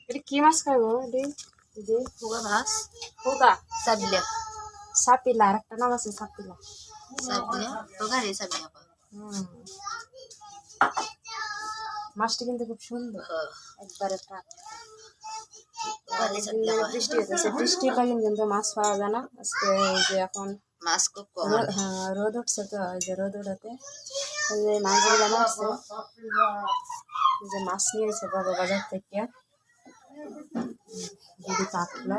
এটা কি মাছ খাবো? পোকা মাছ, পোকা সাবিলা সাপিলা, আর একটা নাম আছে সাপিলা। সাবিলা পোকা রে সাবিলা মাছটা কিন্তু খুব সুন্দর, একবারে বৃষ্টি হতেছে, বৃষ্টির কারণে কিন্তু মাছ পাওয়া যায় না আজকে। এই যে এখন মাছ খুব কম, হ্যাঁ রোদ উঠছে, তো এই যে রোদ উঠাতে এই যে মাছগুলো মারছে, এই যে মাছ নিয়েছে বাবা বাজার থেকে, দিদি কাটলো।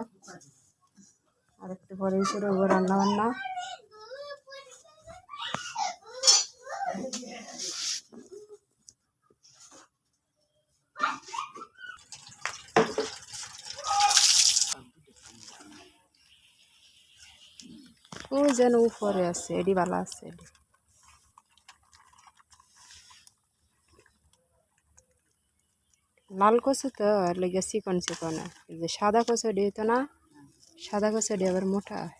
আর একটু পরে শুরু হবো রান্না বান্না। ওই যেন উপরে আছে, এডি ভালো আছে। লাল কচু তো লেগে চিকন চিকন, এই যে সাদা কচু দিত না, সাদা কচু দিয়ে আবার মোটা হয়।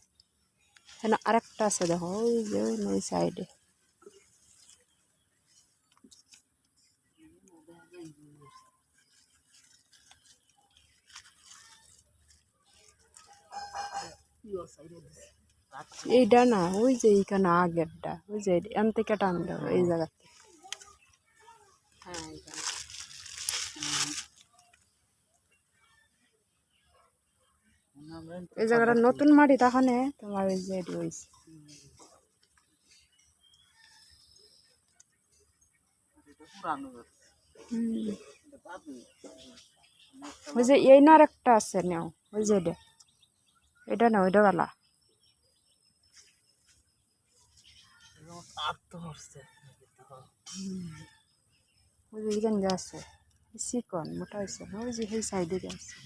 হ্যাঁ আরেকটা আছে দেখো, ওই যে ওই সাইডে। এইটা না, ওই যে এইখানে আগেরটা, ওই যে এন থেকে টান দাও এই জায়গা থেকে। হ্যাঁ এই জায়গাটা নতুন মাটি, তখন তোমার ওই যে রয়েছে ওই যে এই না আরেকটা আছে নেও, ওই যে এটা না, ওইটা বেলা ওই যে এইখান আছে চিকন মোটা হয়েছে, ওই যে সেই সাইডে আছে।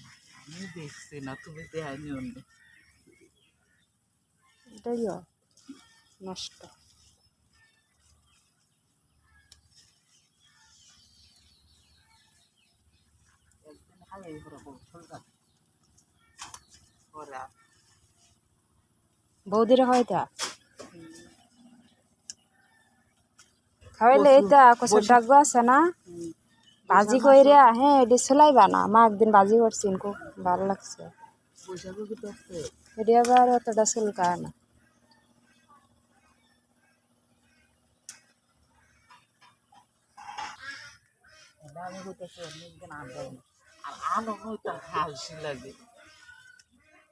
আমি দেখছি না, তুমি দেখাইনি অন্য। এটাই নষ্ট। বৌদিরে হয়তা খাওয়াইলে, এইটা কচুর ডাক আছে না, ভাজি কইরা, হ্যাঁ এটি চলাইবা না, মা একদিন ভাজি করছেন, খুব ভালো লাগছে। এটি আবার অতটা চুলকায় না।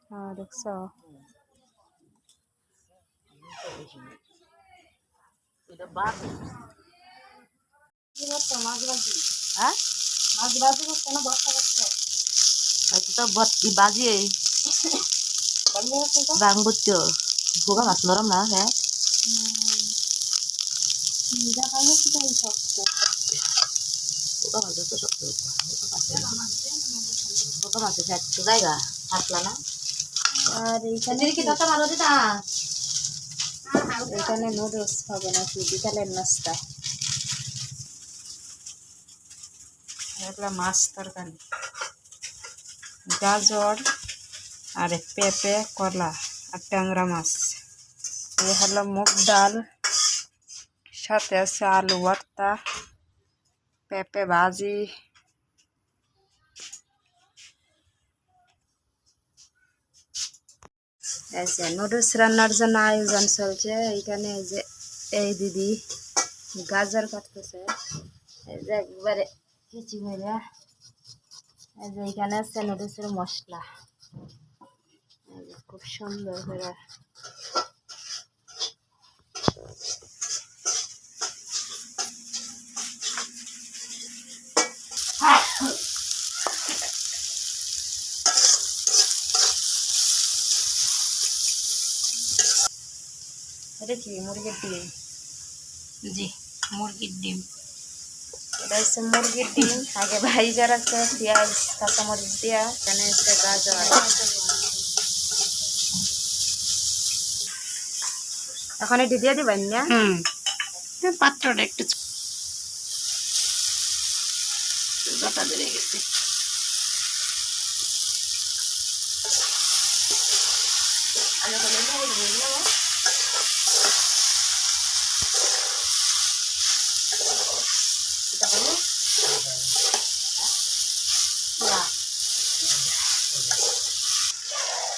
হ্যাঁ দেখছ, হ্যাঁ মাছ ভাজি করছে না, বস্তা করছে হয়তো তো বাজি রাংবুচ্চ পোকা মাছ নরম না, হ্যাঁ দেখালে সেটাই শক্ত। পোকা মাছ তো শক্ত, পোকা মাছের জায়গা থাকলা না। আর এইখানে কি দরকার মারো দিতা, এখানে নুডলস খাবো নাকি বিকালের নাস্তা? এগুলা মাছ তরকারি, গাজর আর পেঁপে, কলা আর ট্যাংরা মাছ। এই হলো মুগ ডাল, সাথে আছে আলু ভর্তা, পেঁপে ভাজি। এই যে নুডলস রান্নার জন্য আয়োজন চলছে এইখানে। এই যে এই দিদি গাজর কাটতেছে, এই যে একবারে কিচি করে। এই যে এইখানে আছে নুডলসের মশলা, এই যে খুব সুন্দর করে। এটা কি মুরগির ডিম? জি মুরগির ডিম। এটা হচ্ছে মুরগির ডিম, আগে ভাইজা রাখছে পেঁয়াজ কাঁচামরিচ দিয়া। এখানে হচ্ছে গাজর, এখন এটি দিয়ে দিবেন না? পাত্রটা একটু জটা বেড়ে গেছে।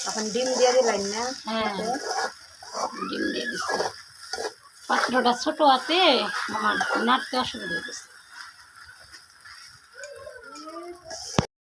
এখন ডিম দিয়ে দিলেন না? হ্যাঁ ডিম দিয়ে দিচ্ছি। পাত্রটা ছোট হাতে আমার নাড়তে অসুবিধা হচ্ছে।